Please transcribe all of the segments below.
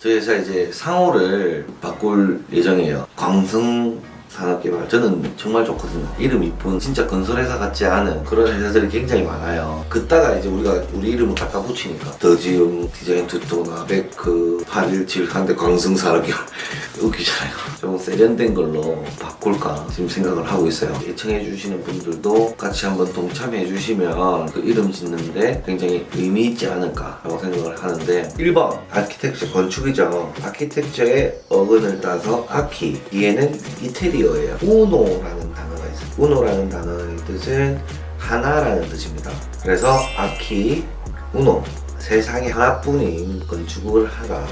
저희 회사 이제 상호를 바꿀 예정이에요. 광성 산업개발. 저는 정말 좋거든요. 이름 이쁜 진짜 건설회사 같지 않은 그런 회사들이 굉장히 많아요. 그따가 이제 우리가 우리 이름을 갖다 붙이니까 더지움, 디자인 투토나 베크, 817 한데 광성 산업개발 웃기잖아요. 좀 세련된 걸로 바꿀까 지금 생각을 하고 있어요. 예청해 주시는 분들도 같이 한번 동참해 주시면 그 이름 짓는데 굉장히 의미 있지 않을까 라고 생각을 하는데 1번 아키텍처 건축이죠. 아키텍처의 어근을 따서 아키, 뒤에는 이태리어예요. 우노라는 단어가 있어요. 우노라는 단어의 뜻은 하나라는 뜻입니다. 그래서 아키, 우노, 세상에 하나뿐인 건축을 하라,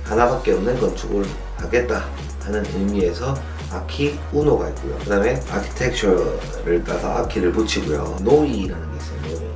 하나밖에 없는 건축을 하겠다 하는 의미에서 아키, 우노가 있고요. 그 다음에 아키텍처를 따서 아키를 붙이고요. 노이라는 게 있어요.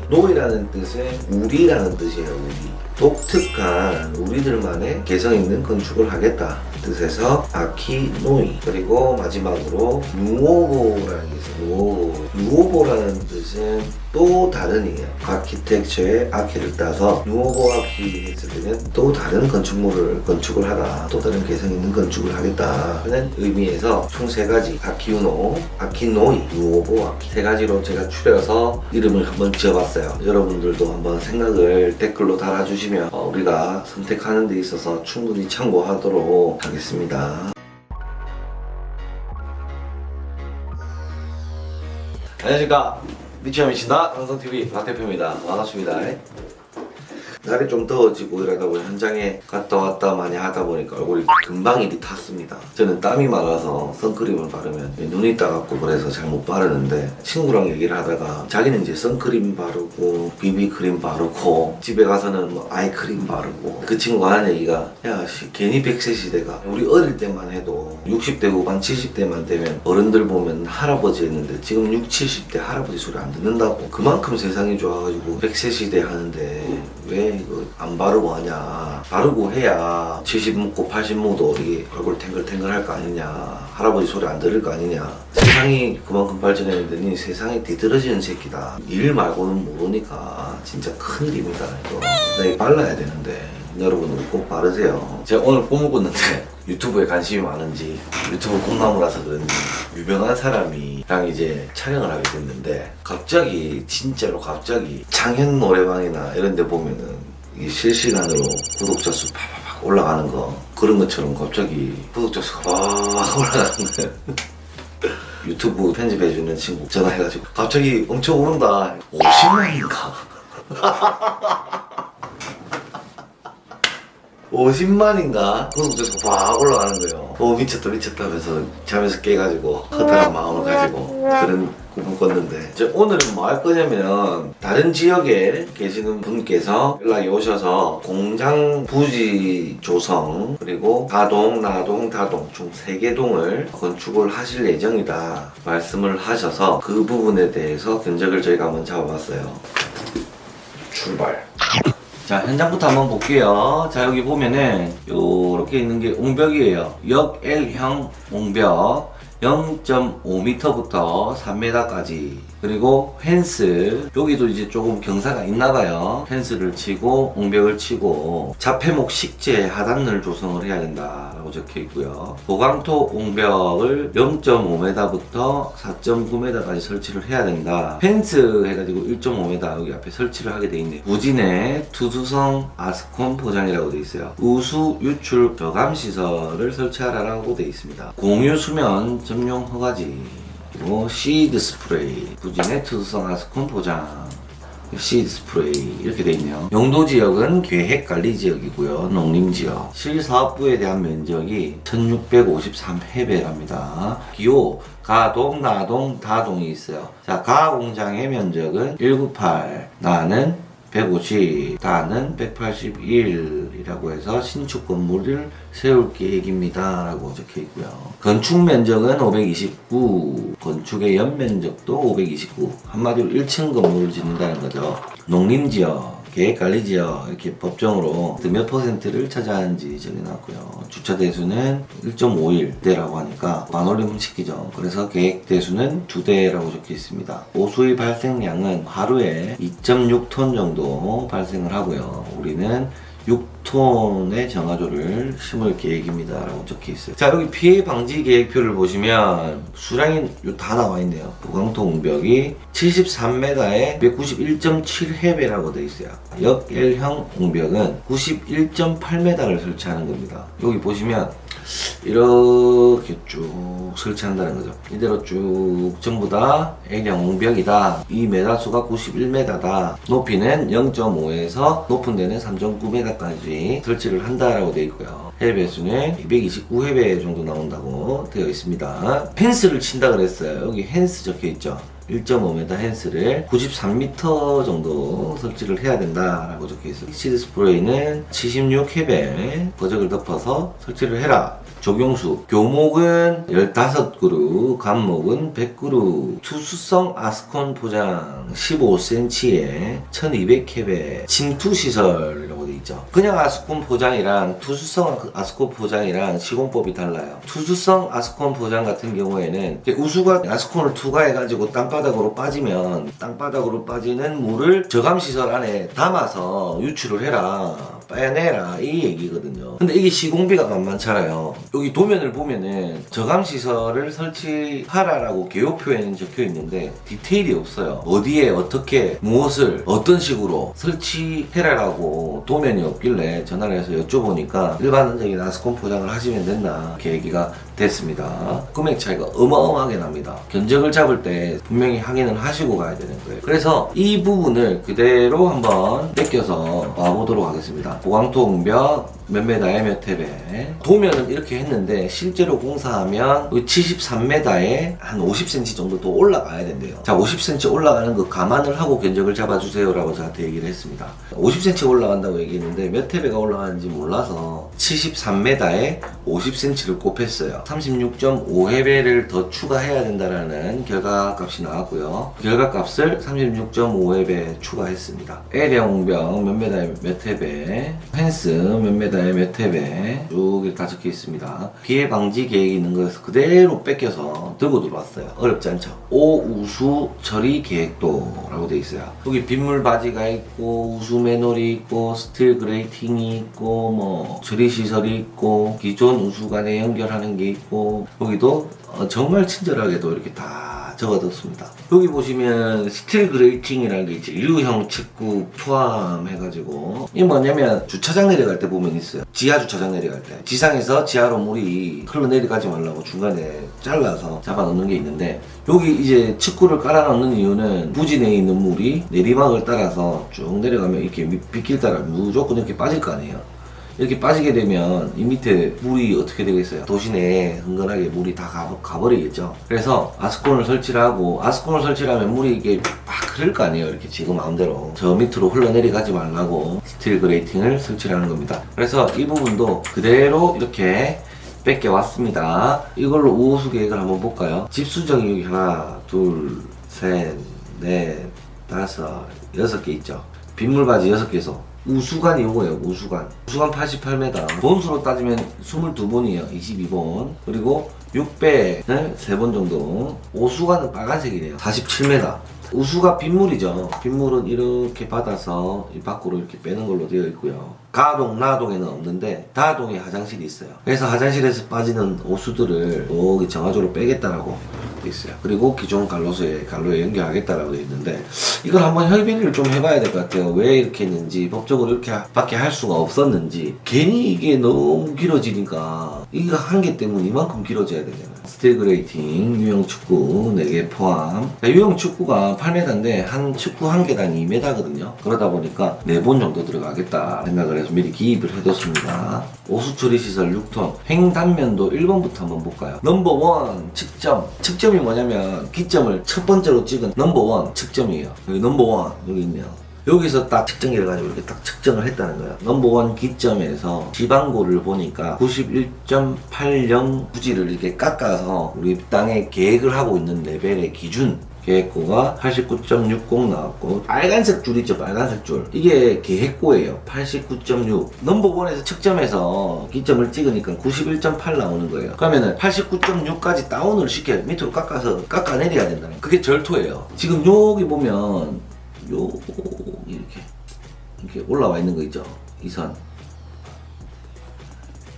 노이라는 뜻은 우리라는 뜻이에요. 우리. 독특한 우리들만의 개성 있는 건축을 하겠다 뜻에서 아키, 노이. 그리고 마지막으로 누오보라는 게 있어요. 누오보라는 뜻은 또 다른이에요. 아키텍처의 아키를 따서 누오보 아키 했을 때는 또 다른 건축을 하라, 또 다른 개성 있는 건축을 하겠다 하는 의미에서 총 3가지 아키우노, 아키노이, 누오보 아키 3가지로 제가 추려서 이름을 한번 지어봤어요. 여러분들도 한번 생각을 댓글로 달아주시면 우리가 선택하는 데 있어서 충분히 참고하도록 하겠습니다. 안녕하십니까, 미치아미친다 강성TV 박대표입니다. 반갑습니다. 날이 좀 더워지고 이러다 보니 현장에 갔다 왔다 많이 하다 보니까 얼굴이 금방 일이 탔습니다. 저는 땀이 많아서 선크림을 바르면 눈이 따갑고 그래서 잘 못 바르는데, 친구랑 얘기를 하다가 자기는 이제 선크림 바르고 비비크림 바르고 집에 가서는 뭐 아이크림 바르고, 그 친구가 하는 얘기가 야 괜히 100세 시대가, 우리 어릴 때만 해도 60대 후반 70대만 되면 어른들 보면 할아버지 했는데 지금 60, 70대 할아버지 소리 안 듣는다고. 그만큼 세상이 좋아가지고 100세 시대 하는데 왜 이거 안 바르고 하냐. 바르고 해야 70 먹고 80 먹어도 이게 얼굴 탱글탱글 할 거 아니냐, 할아버지 소리 안 들을 거 아니냐. 세상이 그만큼 발전했는데 세상이 뒤떨어지는 새끼다. 일 말고는 모르니까 진짜 큰일입니다. 이거 나 이거 발라야 되는데 여러분들 꼭 바르세요. 제가 오늘 꼬먹었는데 유튜브에 관심이 많은지, 유튜브 꿈나무라서 그런지 유명한 사람이랑 이제 촬영을 하게 됐는데, 갑자기 진짜로 갑자기 창현 노래방이나 이런 데 보면은 이 실시간으로 구독자 수 팍팍팍 올라가는 거, 그런 것처럼 갑자기 구독자 수가 팍 올라가는 거예요. 유튜브 편집해주는 친구 전화해가지고 갑자기 엄청 오른다. 50만인가? 50만인가? 구독자 수가 팍 올라가는 거예요. 미쳤다 미쳤다 하면서 잠에서 깨가지고 허탈한 마음을 가지고 그런 꿈을 꿨는데, 이제 오늘은 뭐 할 거냐면, 다른 지역에 계시는 분께서 연락이 오셔서 공장 부지 조성, 그리고 가동, 나동, 다동 총 3개 동을 건축을 하실 예정이다 말씀을 하셔서 그 부분에 대해서 견적을 저희가 한번 잡아봤어요. 출발. 자, 현장부터 한번 볼게요. 자, 여기 보면은 요렇게 있는 게 옹벽이에요. 역 L형 옹벽 0.5m부터 3m까지. 그리고 펜스, 여기도 이제 조금 경사가 있나봐요. 펜스를 치고 옹벽을 치고, 자폐목 식재 하단을 조성을 해야 된다라고 적혀 있고요. 보강토 옹벽을 0.5m부터 4.9m까지 설치를 해야 된다. 펜스 해가지고 1.5m 여기 앞에 설치를 하게 돼 있네요. 부진에 투수성 아스콘 포장이라고 돼 있어요. 우수 유출 저감 시설을 설치하라고 돼 있습니다. 공유 수면 점용 허가지, 그리고 시드 스프레이, 부진의 투수성 아스콘 포장, 시드 스프레이 이렇게 돼 있네요. 용도 지역은 계획관리지역이고요. 농림지역. 실사업부에 대한 면적이 1653해배랍니다. 기호 가동, 나동, 다동이 있어요. 자, 가 공장의 면적은 198, 나는 150, 다는 181이라고 해서 신축 건물을 세울 계획입니다 라고 적혀 있고요. 건축 면적은 529, 건축의 연면적도 529. 한마디로 1층 건물을 짓는다는 거죠. 농림지역, 계획관리지역 이렇게 법정으로 몇 퍼센트를 차지하는지 적어놨고요. 주차 대수는 1.51대라고 하니까 반올림 훔치기죠. 그래서 계획 대수는 2대라고 적혀 있습니다. 오수의 발생량은 하루에 2.6톤 정도 발생을 하고요. 우리는 6톤 6톤의 정화조를 심을 계획입니다 라고 적혀있어요. 자, 여기 피해 방지 계획표를 보시면 수량이 다 나와있네요. 보강토 옹벽이 73m에 191.7해배라고 되어 있어요. 역L형 옹벽은 91.8m를 설치하는 겁니다. 여기 보시면 이렇게 쭉 설치한다는 거죠. 이대로 쭉 전부 다 L형 옹벽이다. 이 메다수가 91m다. 높이는 0.5에서 높은 데는 3.9m까지 설치를 한다라고 되어 있고요. 해배수는 229해배 정도 나온다고 되어 있습니다. 펜스를 친다 그랬어요. 여기 펜스 적혀 있죠. 1.5m 펜스를 93m 정도 설치를 해야 된다라고 적혀 있어요. 시드 스프레이는 76해배 버적을 덮어서 설치를 해라. 적용수 교목은 15그루, 간목은 100그루, 투수성 아스콘 포장 15cm에 1200해배 침투시설이라고 되어 있죠. 그냥 아스콘 포장이랑 투수성 아스콘 포장이랑 시공법이 달라요. 투수성 아스콘 포장 같은 경우에는 우수가 아스콘을 투과해가지고 땅바닥으로 빠지면 땅바닥으로 빠지는 물을 저감시설 안에 담아서 유출을 해라, 빼내라 이 얘기거든요. 근데 이게 시공비가 만만찮아요. 여기 도면을 보면은 저감시설을 설치하라라고 개요표에는 적혀 있는데 디테일이 없어요. 어디에 어떻게 무엇을 어떤 식으로 설치해라라고 도면이 없길래 전화를 해서 여쭤보니까 일반적인 아스콘 포장을 하시면 된다 이렇게 얘기가 됐습니다. 금액 차이가 어마어마하게 납니다. 견적을 잡을 때 분명히 확인을 하시고 가야 되는 거예요. 그래서 이 부분을 그대로 한번 뺏겨서 와보도록 하겠습니다. 보강토 옹벽 몇 메다에 몇 해배. 도면은 이렇게 했는데 실제로 공사하면 73m에 한 50cm 정도 더 올라가야 된대요. 자, 50cm 올라가는 거 감안을 하고 견적을 잡아주세요 라고 저한테 얘기를 했습니다. 50cm 올라간다고 얘기했는데 몇 해배가 올라가는지 몰라서 73m에 50cm를 곱했어요. 36.5해배를 더 추가해야 된다라는 결과값이 나왔고요. 결과값을 36.5해배 추가했습니다. L형 옹벽 몇 메다에 몇 해배, 펜스 몇 메다에 몇 해배 쭉 다 적혀 있습니다. 피해 방지 계획이 있는 것에서 그대로 뺏겨서 들고 들어왔어요. 어렵지 않죠? 오우수 처리 계획도 라고 되어 있어요. 여기 빗물 바지가 있고 우수 매놀이 있고 스틸 그레이팅이 있고 뭐 처리 시설이 있고 기존 우수관에 연결하는 게 있고 여기도 정말 친절하게도 이렇게 다 적어뒀습니다. 여기 보시면 스틸 그레이팅이라는 게 있죠. U형 측구 포함해가지고 이게 뭐냐면 주차장 내려갈 때 보면 있어요. 지하 주차장 내려갈 때 지상에서 지하로 물이 흘러내려가지 말라고 중간에 잘라서 잡아놓는 게 있는데 여기 이제 측구를 깔아놓는 이유는 부지 내에 있는 물이 내리막을 따라서 쭉 내려가면 이렇게 빗길 따라 무조건 이렇게 빠질 거 아니에요. 이렇게 빠지게 되면 이 밑에 물이 어떻게 되겠어요? 도시 내에 흥건하게 물이 다 가버리겠죠. 그래서 아스콘을 설치를 하고 아스콘을 설치를 하면 물이 이게 막 흐를 거 아니에요. 이렇게 지금 마음대로 저 밑으로 흘러내려가지 말라고 스틸 그레이팅을 설치를 하는 겁니다. 그래서 이 부분도 그대로 이렇게 뺏겨왔습니다. 이걸로 우호수 계획을 한번 볼까요? 집수정이 여기 하나, 둘, 셋, 넷, 다섯, 6개 있죠. 빗물바지 6개에서 우수관이 요거예요. 우수관 88m, 본수로 따지면 22본이에요 22본. 그리고 6배는 3번 정도. 오수관은 빨간색이네요. 47m. 우수가 빗물이죠. 빗물은 이렇게 받아서 이 밖으로 이렇게 빼는 걸로 되어 있고요. 가동, 나동에는 없는데 다동에 화장실이 있어요. 그래서 화장실에서 빠지는 오수들을 여기 정화조로 빼겠다라고 되어 있어요. 그리고 기존 갈로에 연결하겠다라고 되어 있는데 이걸 한번 협의를 좀 해봐야 될 것 같아요. 왜 이렇게 했는지, 법적으로 이렇게 밖에 할 수가 없었는지. 괜히 이게 너무 길어지니까 이거 한 개 때문에 이만큼 길어져야 되잖아요. 스틸 그레이팅, 유형 축구 4개 포함. 유형 축구가 8m인데 한 축구 한 개당 2m거든요. 그러다 보니까 4본 정도 들어가겠다 생각을 해서 미리 기입을 해뒀습니다. 오수처리 시설 6톤. 횡단면도 1번부터 한번 볼까요? 넘버 1 측점. 측점이 뭐냐면 기점을 첫 번째로 찍은 넘버 1 측점이에요. 여기 넘버 1 여기 있네요. 여기서 딱 측정기를 가지고 이렇게 딱 측정을 했다는 거예요. 넘버 1 기점에서 지방고를 보니까 91.80 부지를 이렇게 깎아서 우리 땅에 계획을 하고 있는 레벨의 기준 계획고가 89.60 나왔고, 빨간색 줄 있죠, 빨간색 줄. 이게 계획고예요. 89.6. 넘버 1에서 측점에서 기점을 찍으니까 91.8 나오는 거예요. 그러면은 89.6까지 다운을 시켜야 밑으로 깎아내려야 된다는 거예요. 그게 절토예요. 지금 여기 보면 이렇게 올라와 있는 거 있죠, 이 선.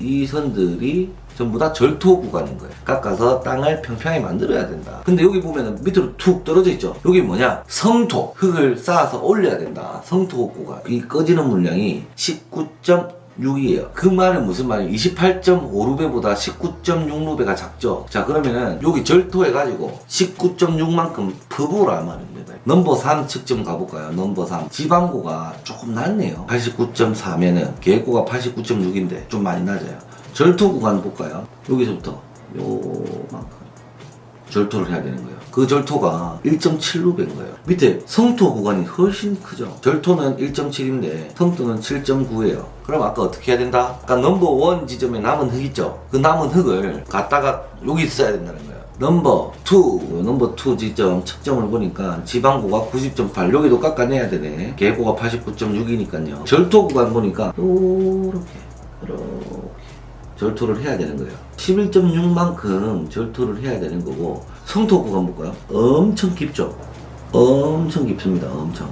이 선들이 전부 다 절토 구간인 거예요. 깎아서 땅을 평평하게 만들어야 된다. 근데 여기 보면은 밑으로 툭 떨어져 있죠. 여기 뭐냐? 성토. 흙을 쌓아서 올려야 된다. 성토 구간. 이 꺼지는 물량이 19.6이에요. 그 말은 무슨 말이에요? 28.5루베보다 19.6루베가 작죠. 자, 그러면은 여기 절토해가지고 19.6만큼 퍼부으라 말입니다. 넘버 3 측정 가볼까요? 넘버 3. 지방고가 조금 낮네요. 89.4면은 계획고가 89.6인데 좀 많이 낮아요. 절토 구간 볼까요? 여기서부터 요만큼 절토를 해야 되는 거예요. 그 절토가 1.7루베인 거예요. 밑에 성토 구간이 훨씬 크죠. 절토는 1.7인데 성토는 7.9예요. 그럼 아까 어떻게 해야 된다? 아까 넘버 1 지점에 남은 흙 있죠? 그 남은 흙을 갖다가 여기 써야 된다는 거예요. 넘버 2 지점 측정을 보니까 지방고가 90.8 여기도 깎아내야 되네. 계획고가 89.6이니까요. 절토 구간 보니까 요렇게 절토를 해야 되는 거예요. 11.6만큼 절토를 해야 되는 거고, 성토 구간 볼까요? 엄청 깊죠? 엄청 깊습니다. 엄청.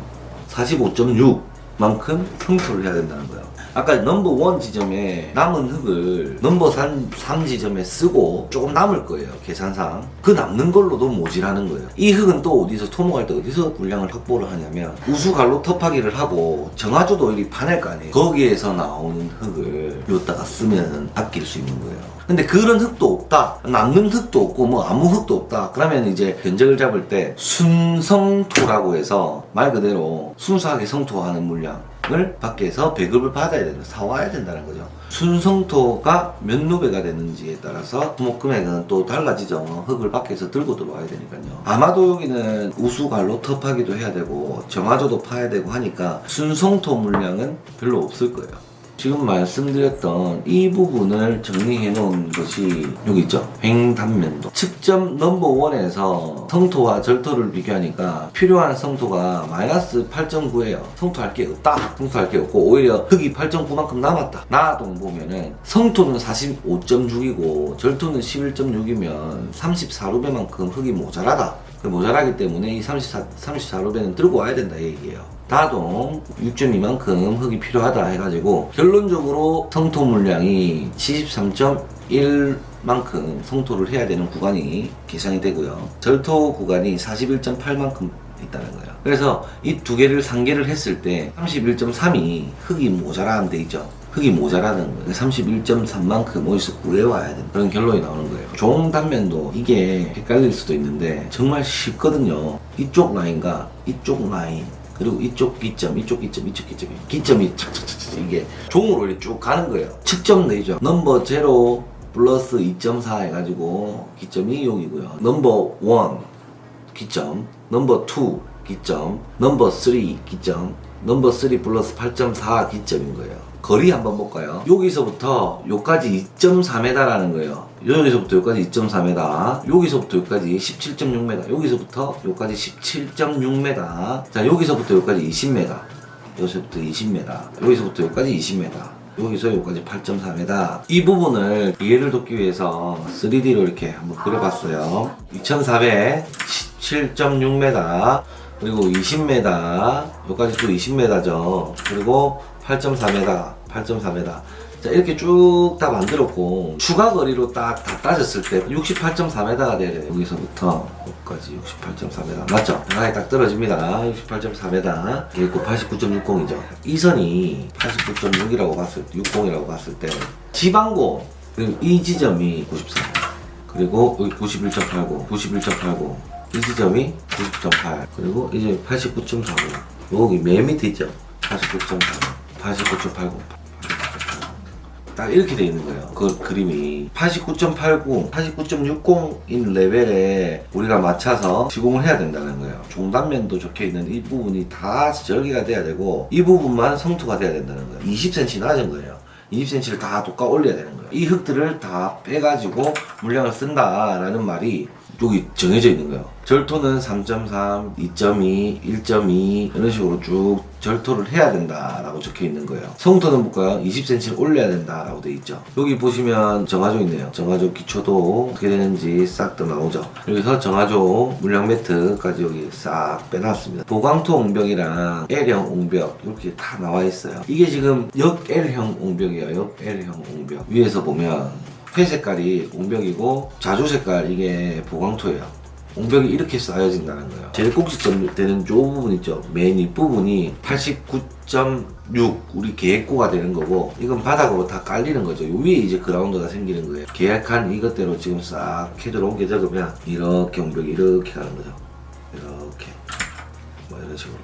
45.6만큼 성토를 해야 된다는 거예요. 아까 넘버 1 지점에 남은 흙을 넘버 3 지점에 쓰고 조금 남을 거예요. 계산상. 그 남는 걸로도 모질하는 거예요. 이 흙은 또 어디서 토목할 때 어디서 물량을 확보를 하냐면 우수갈로 터파기를 하고 정화조도 이리 파낼 거 아니에요. 거기에서 나오는 흙을 여기다가 쓰면 아낄 수 있는 거예요. 근데 그런 흙도 없다. 남는 흙도 없고 뭐 아무 흙도 없다. 그러면 이제 견적을 잡을 때 순성토라고 해서 말 그대로 순수하게 성토하는 물량을 밖에서 배급을 받아야 되는, 사와야 된다는 거죠. 순성토가 몇 루베가 되는지에 따라서 토목 금액은 또 달라지죠. 흙을 밖에서 들고 들어와야 되니까요. 아마도 여기는 우수갈로 터파기도 해야 되고 정화조도 파야 되고 하니까 순성토 물량은 별로 없을 거예요. 지금 말씀드렸던 이 부분을 정리해 놓은 것이 여기 있죠. 횡단면도. 측정 넘버 1에서 성토와 절토를 비교하니까 필요한 성토가 마이너스 8.9예요. 성토할 게 없다. 성토할 게 없고 오히려 흙이 8.9만큼 남았다. 나동 보면은 성토는 45.6이고 절토는 11.6이면 34루베만큼 흙이 모자라다. 모자라기 때문에 이 34루베는 들고 와야 된다 이 얘기예요. 다동 6.2만큼 흙이 필요하다 해가지고 결론적으로 성토 물량이 73.1만큼 성토를 해야 되는 구간이 계산이 되고요. 절토 구간이 41.8만큼 있다는 거예요. 그래서 이 두 개를 상계를 했을 때 31.3이 흙이 모자라는 데 있죠. 흙이 모자라는 거예요. 31.3만큼 어디서 구해와야 되는 그런 결론이 나오는 거예요. 종 단면도 이게 헷갈릴 수도 있는데 정말 쉽거든요. 이쪽 라인과 이쪽 라인 그리고 이쪽 기점, 이쪽 기점, 이쪽 기점이 기점이 착착착착 이게 종으로 이렇게 쭉 가는 거예요. 측정 내죠. 넘버 0 플러스 2.4 해가지고 기점이 여기고요. 넘버 1 기점, 넘버 2 기점, 넘버 3 기점, 넘버 3 플러스 8.4 기점인 거예요. 거리 한번 볼까요? 여기서부터 여기까지 2.4m라는 거예요. 여기서부터 여기까지 2.4m, 여기서부터 여기까지 17.6m, 여기서부터 여기까지 17.6m, 자 여기서부터 여기까지 20m, 여기서부터 20m, 여기서부터 여기까지 20m, 여기서 여기까지 8.4m. 이 부분을 이해를 돕기 위해서 3D로 이렇게 한번 그려봤어요. 2400, 17.6m, 그리고 20m, 여기까지 또 20m죠. 그리고 8.4m, 8.4m. 자, 이렇게 쭉 다 만들었고, 추가 거리로 딱 다 따졌을 때 68.4m가 돼야 돼요. 여기서부터 여기까지 68.4m. 맞죠? 대각이 딱 떨어집니다. 68.4m. 계획고 89.60이죠. 이 선이 89.6이라고 봤을 때, 60이라고 봤을 때, 지방고, 그리고 이 지점이 94. 그리고 여기 91.89, 91.89. 이 지점이 90.8. 그리고 이제 89.49. 여기 맨 밑에 있죠? 89.49. 89.89. 딱 이렇게 돼 있는 거예요. 그 그림이 89.89, 89.60인 레벨에 우리가 맞춰서 시공을 해야 된다는 거예요. 종단면도 적혀 있는 이 부분이 다 절개가 돼야 되고 이 부분만 성토가 돼야 된다는 거예요. 20cm 낮은 거예요. 20cm를 다 돋가 올려야 되는 거예요. 이 흙들을 다 빼가지고 물량을 쓴다라는 말이 여기 정해져 있는 거예요. 절토는 3.3, 2.2, 1.2 이런 식으로 쭉 절토를 해야 된다라고 적혀 있는 거예요. 성토는 볼까요? 20cm를 올려야 된다라고 되어 있죠. 여기 보시면 정화조 있네요. 정화조 기초도 어떻게 되는지 싹 다 나오죠. 여기서 정화조 물량 매트까지 여기 싹 빼놨습니다. 보강토 옹벽이랑 L형 옹벽 이렇게 다 나와 있어요. 이게 지금 역 L형 옹벽이에요. 역 L형 옹벽. 위에서 보면 회 색깔이 옹벽이고 자주 색깔 이게 보강토예요. 옹벽이 이렇게 쌓여진다는 거예요. 제일 꼭지점 되는 저 부분 있죠. 맨 윗부분이 89.6 우리 계획고가 되는 거고 이건 바닥으로 다 깔리는 거죠. 위에 이제 그라운드가 생기는 거예요. 계획한 이것대로 지금 싹 캐드로 옮겨 적으면 이렇게 옹벽이 이렇게 가는 거죠. 이렇게 뭐 이런 식으로.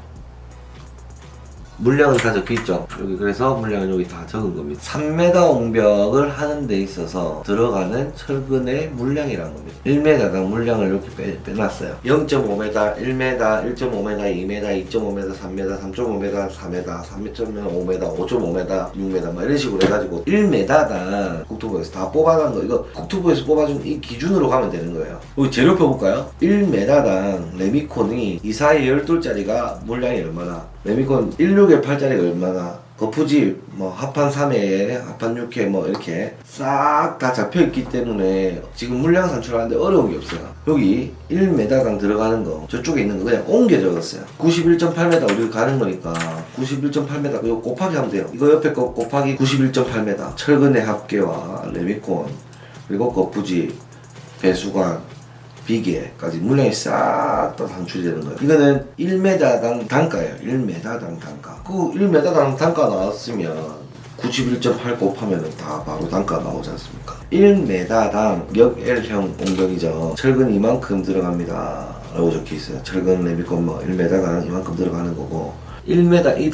물량은 다 적혀있죠. 여기 그래서 물량은 여기 다 적은 겁니다. 3m 옹벽을 하는 데 있어서 들어가는 철근의 물량이라는 겁니다. 1m당 물량을 이렇게 빼놨어요. 0.5m, 1m, 1.5m, 2m, 2.5m, 3m, 3.5m, 4m, 3.5m, 5.5m, 6m 뭐 이런 식으로 해가지고 1m당 국토부에서 다 뽑아놓은 거 이거 국토부에서 뽑아준 이 기준으로 가면 되는 거예요. 여기 재료표 볼까요? 1m당 레미콘이 이 사이 12짜리가 물량이 얼마나 레미콘 16에 8짜리가 얼마나 거푸집 뭐 합판 3회 합판 6회 뭐 이렇게 싹 다 잡혀있기 때문에 지금 물량 산출하는데 어려운 게 없어요. 여기 1m당 들어가는 거 저쪽에 있는 거 그냥 옮겨 적었어요. 91.8m 우리가 가는 거니까 91.8m 이거 곱하기 하면 돼요. 이거 옆에 거 곱하기 91.8m 철근의 합계와 레미콘 그리고 거푸집 배수관 비계까지 물량이 싹 다 산출이 되는 거예요. 이거는 1m당 단가예요. 1m당 단가. 그 1m당 단가 나왔으면 91.8 곱하면 다 바로 단가 나오지 않습니까? 1m당 역 L형 옹벽이죠. 철근 이만큼 들어갑니다 라고 적혀 있어요. 철근 레미콘 뭐 1m당 이만큼 들어가는 거고 1m 이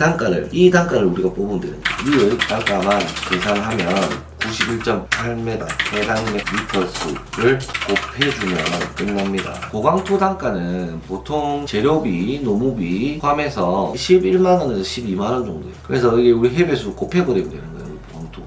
단가를 우리가 뽑으면 되는 거예요. 이 단가만 계산하면 91.8m 해당 미터 수를 곱해주면 끝납니다. 보강토 단가는 보통 재료비, 노무비 포함해서 11만원에서 12만원 정도예요. 그래서 이게 우리 해배수 곱해버리면 되는 거예요. 보강토.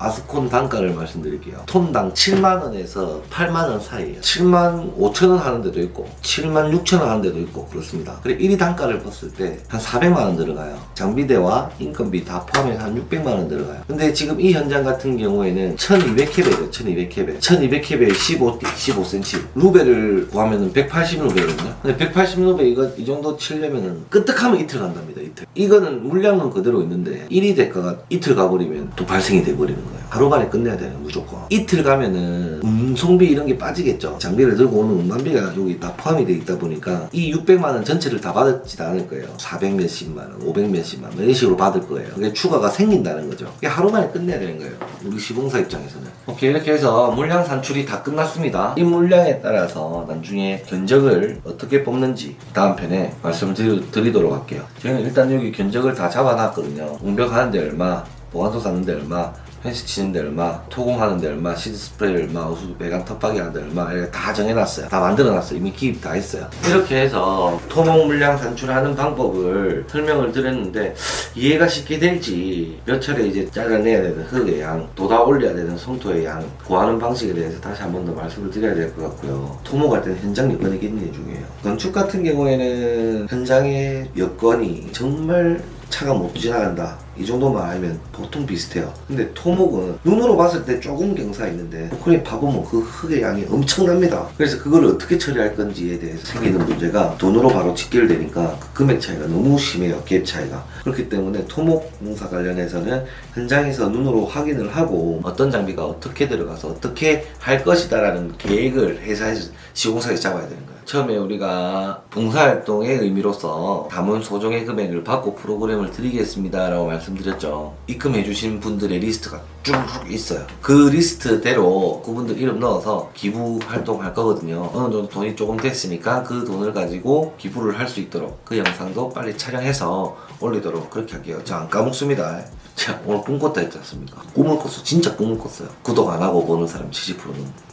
아스콘 단가를 말씀드릴게요. 톤당 7만원에서 8만원 사이에요. 7만 5천원 하는 데도 있고 7만 6천원 하는 데도 있고 그렇습니다. 그래 1위 단가를 봤을 때 한 400만원 들어가요. 장비대와 인건비 다 포함해서 한 600만원 들어가요. 근데 지금 이 현장 같은 경우에는 1200캡이에요. 1200캡에 1200캡에 15cm 루베를 구하면은 180루베거든요. 근데 180루베 이거 이 정도 치려면은 끄떡하면 이틀 간답니다. 이틀. 이거는 물량은 그대로 있는데 1위 대가가 이틀 가버리면 또 발생이 돼버리는 거예요. 하루 만에 끝내야 되는 무조건. 이틀 가면은 운송비 이런 게 빠지겠죠. 장비를 들고 오는 운반비가 여기 다 포함이 돼 있다 보니까 이 600만원 전체를 다 받지도 않을 거예요. 400 몇십만원, 500 몇십만원 이런 식으로 받을 거예요. 그게 추가가 생긴다는 거죠. 이게 하루 만에 끝내야 되는 거예요. 우리 시공사 입장에서는. 오케이 이렇게 해서 물량 산출이 다 끝났습니다. 이 물량에 따라서 나중에 견적을 어떻게 뽑는지 다음 편에 말씀을 드리도록 할게요. 저는 일단 여기 견적을 다 잡아놨거든요. 옹벽 하는데 얼마, 보관소 사는데 얼마, 펜스 치는데 얼마, 토공하는데 얼마, 시드 스프레이 얼마, 우수 배관 텃박이 하는데 얼마 이렇게 다 정해놨어요. 다 만들어놨어요. 이미 기입 다 했어요. 이렇게 해서 토목 물량 산출하는 방법을 설명을 드렸는데 이해가 쉽게 될지 몇 차례 이제 잘라내야 되는 흙의 양, 돋아 올려야 되는 성토의 양 구하는 방식에 대해서 다시 한 번 더 말씀을 드려야 될 것 같고요. 토목할 때는 현장 여건이 굉장히 중요해요. 건축 같은 경우에는 현장의 여건이 정말 차가 못 지나간다 이 정도만 알면 보통 비슷해요. 근데 토목은 눈으로 봤을 때 조금 경사 있는데 콘크리트 파보면 그 흙의 양이 엄청납니다. 그래서 그걸 어떻게 처리할 건지에 대해서 생기는 문제가 돈으로 바로 직결되니까 그 금액 차이가 너무 심해요. 갭 차이가. 그렇기 때문에 토목 공사 관련해서는 현장에서 눈으로 확인을 하고 어떤 장비가 어떻게 들어가서 어떻게 할 것이다 라는 계획을 회사에서 시공사에서 잡아야 되는 거예요. 처음에 우리가 봉사활동의 의미로서 담은 소정의 금액을 받고 프로그램을 드리겠습니다 라고 말씀드렸죠. 입금해 주신 분들의 리스트가 쭉 있어요. 그 리스트대로 그분들 이름 넣어서 기부 활동할 거거든요. 어느 정도 돈이 조금 됐으니까 그 돈을 가지고 기부를 할 수 있도록 그 영상도 빨리 촬영해서 올리도록 그렇게 할게요. 저 안 까먹습니다. 제가 오늘 꿈 꿨다 했지 않습니까? 꿈을 꿨어. 진짜 꿈을 꿨어요. 구독 안 하고 보는 사람 70%는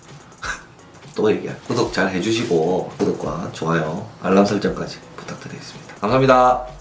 또 얘기야. 구독 잘 해주시고 구독과 좋아요 알람 설정까지 부탁드리겠습니다. 감사합니다.